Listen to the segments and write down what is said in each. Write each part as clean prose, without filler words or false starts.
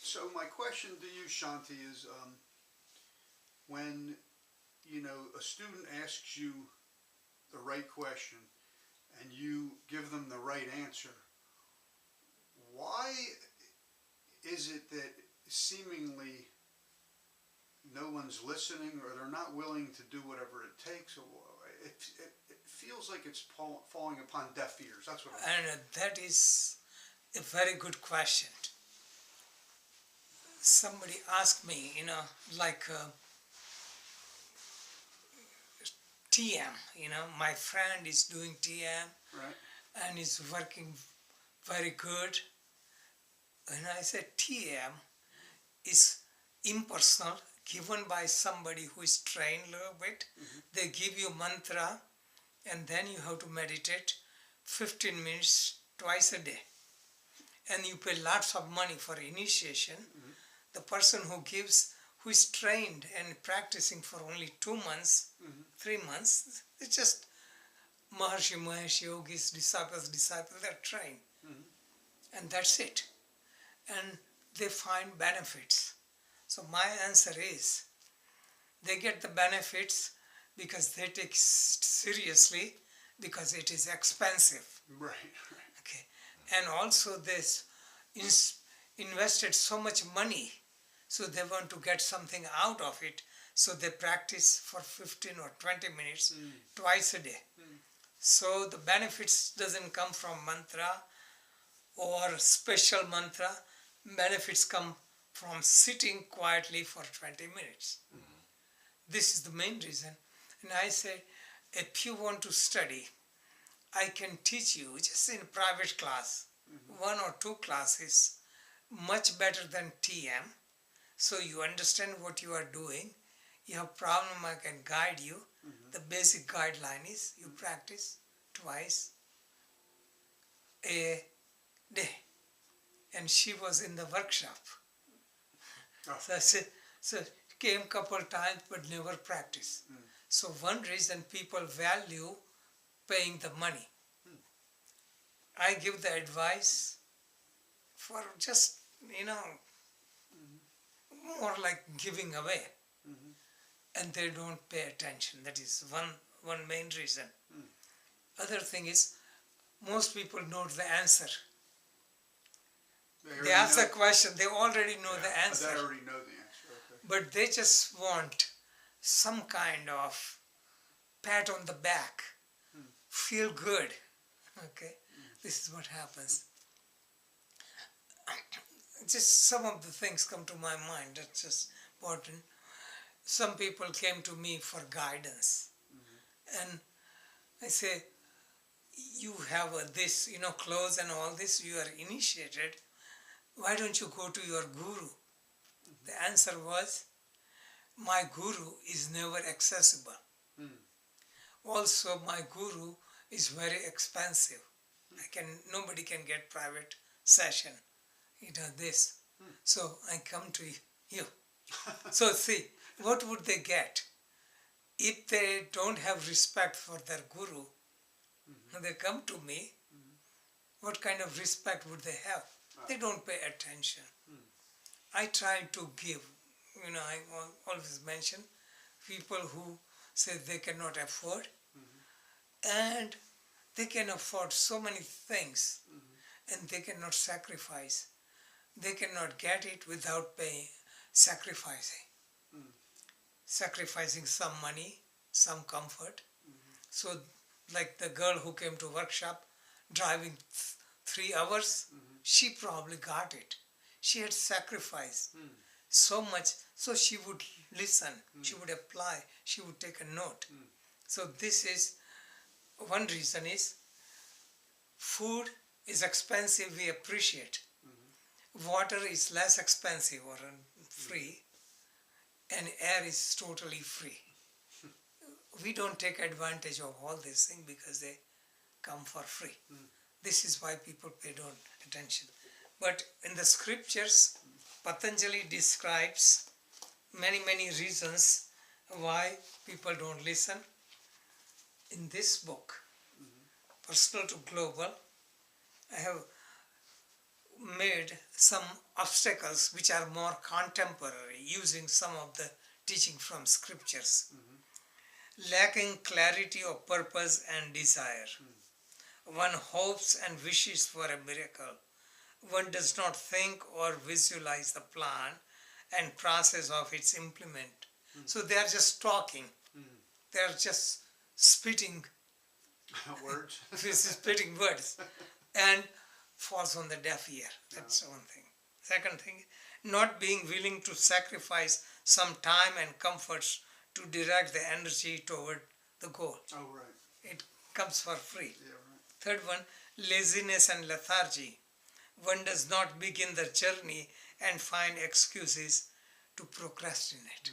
So my question to you, Shanti, is when a student asks you the right question and you give them the right answer, why is it that seemingly no one's listening or they're not willing to do whatever it takes? It feels like it's falling upon deaf ears. That's what And that is a very good question. Somebody asked me, like TM, my friend is doing TM right. and is working very good. And I said, TM is impersonal, given by somebody who is trained a little bit. Mm-hmm. They give you mantra and then you have to meditate 15 minutes twice a day. And you pay lots of money for initiation. Mm-hmm. The person who is trained and practicing for only 2 months, Mm-hmm. 3 months, it's just Maharshi Mahesh Yogi's disciples, they're trained. Mm-hmm. And that's it. And they find benefits. So my answer is, they get the benefits because they take seriously, because it is expensive. Right. Okay. And also this invested so much money, so they want to get something out of it, so they practice for 15 or 20 minutes twice a day. So the benefits doesn't come from mantra or special mantra. Benefits come from sitting quietly for 20 minutes. This is the main reason. And I said, if you want to study, I can teach you just in private class, 1 or 2 classes, much better than TM. So you understand what you are doing. You have problem, I can guide you. The basic guideline is you practice twice a day. And she was in the workshop. Oh. So came couple times but never practiced. So one reason people value paying the money. I give the advice for just, more like giving away. And they don't pay attention. That is one main reason. Other thing is, most people know the answer. They ask the question, they already know the answer. They already know the answer, okay. But they just want some kind of pat on the back, feel good. Okay, this is what happens. Just some of the things come to my mind. That's just important. Some people came to me for guidance, and I say, you have this, clothes and all this. You are initiated. Why don't you go to your guru? The answer was, my guru is never accessible. Also, my guru is very expensive. Nobody can get private session. He does this. So I come to you. So see, what would they get? If they don't have respect for their guru, they come to me, what kind of respect would they have? They don't pay attention. I try to give, I always mention people who say they cannot afford, and they can afford so many things, and they cannot sacrifice. They cannot get it without paying, sacrificing. Sacrificing some money, some comfort. So like the girl who came to workshop, driving 3 hours, she probably got it. She had sacrificed so much, so she would listen, she would apply, she would take a note. So this is, one reason is, food is expensive, we appreciate. Water is less expensive or free, and air is totally free. We don't take advantage of all these things because they come for free. This is why people pay no attention. But in the scriptures, Patanjali describes many reasons why people don't listen. In this book, Personal to Global, I have made some obstacles which are more contemporary, using some of the teaching from scriptures. Lacking clarity of purpose and desire. One hopes and wishes for a miracle. One does not think or visualize the plan and process of its implement. So they are just talking. They are just spitting Words. spitting words and falls on the deaf ear. That's one thing. Second thing, not being willing to sacrifice some time and comforts to direct the energy toward the goal. Oh, right. It comes for free. Yeah, right. Third one, laziness and lethargy. One does not begin the journey and find excuses to procrastinate.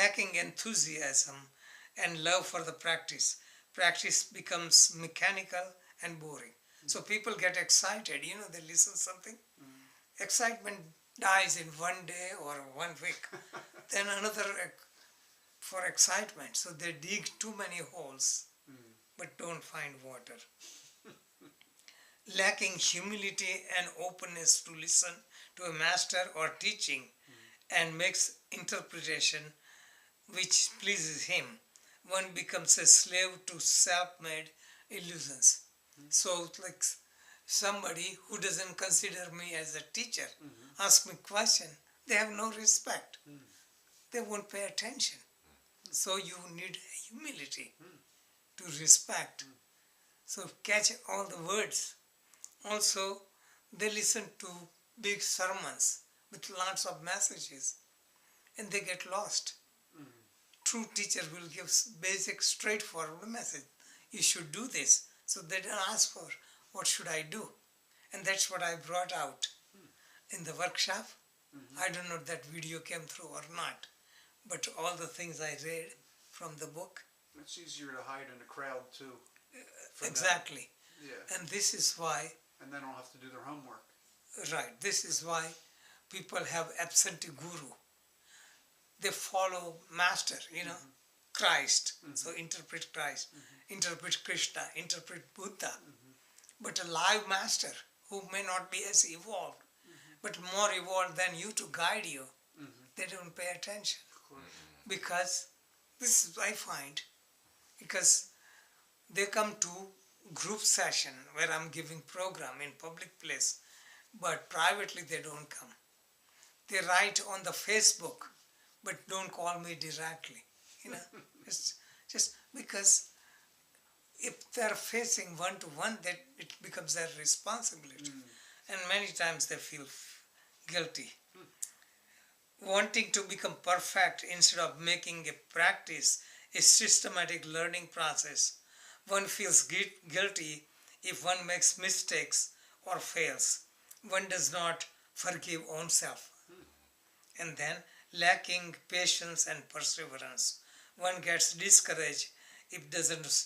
Lacking enthusiasm and love for the practice. Practice becomes mechanical and boring. So people get excited, they listen something. Excitement dies in one day or 1 week. Then another for excitement. So they dig too many holes but don't find water. Lacking humility and openness to listen to a master or teaching and makes interpretation which pleases him. One becomes a slave to self-made illusions. So like somebody who doesn't consider me as a teacher, ask me question, they have no respect. They won't pay attention. So you need humility to respect. So catch all the words. Also, they listen to big sermons with lots of messages and they get lost. True teacher will give basic, straightforward message. You should do this. So they don't ask for what should I do. And that's what I brought out in the workshop. I don't know if that video came through or not, but all the things I read from the book. It's easier to hide in a crowd too. Exactly. Yeah. And this is why, And they don't have to do their homework. right, this is why people have absentee guru. They follow master, Christ. So interpret Christ, interpret Krishna, interpret Buddha. But a live master who may not be as evolved, but more evolved than you to guide you, they don't pay attention. Because this is I find, because they come to group session where I'm giving program in public place, but privately they don't come. They write on the Facebook, but don't call me directly. It's just because if they're facing one-to-one, that it becomes their responsibility. And many times they feel guilty. Wanting to become perfect instead of making a practice a systematic learning process. One feels guilty if one makes mistakes or fails. One does not forgive oneself. And then lacking patience and perseverance. One gets discouraged if doesn't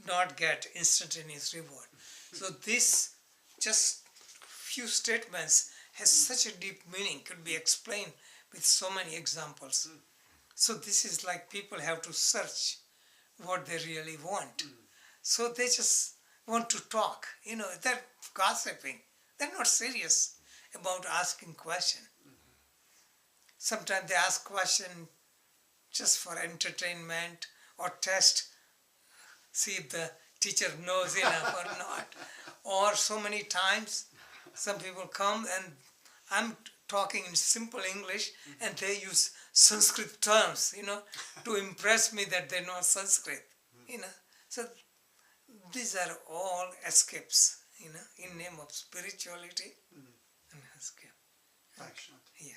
not get instantaneous reward. So this just few statements has such a deep meaning, could be explained with so many examples. So this is like people have to search what they really want. So they just want to talk, they're gossiping. They're not serious about asking question. Sometimes they ask question just for entertainment or test, see if the teacher knows enough or not. Or so many times, some people come and I'm talking in simple English and they use Sanskrit terms, to impress me that they know Sanskrit, So these are all escapes, in name of spirituality and escape. Thanks, Shanti. Yeah.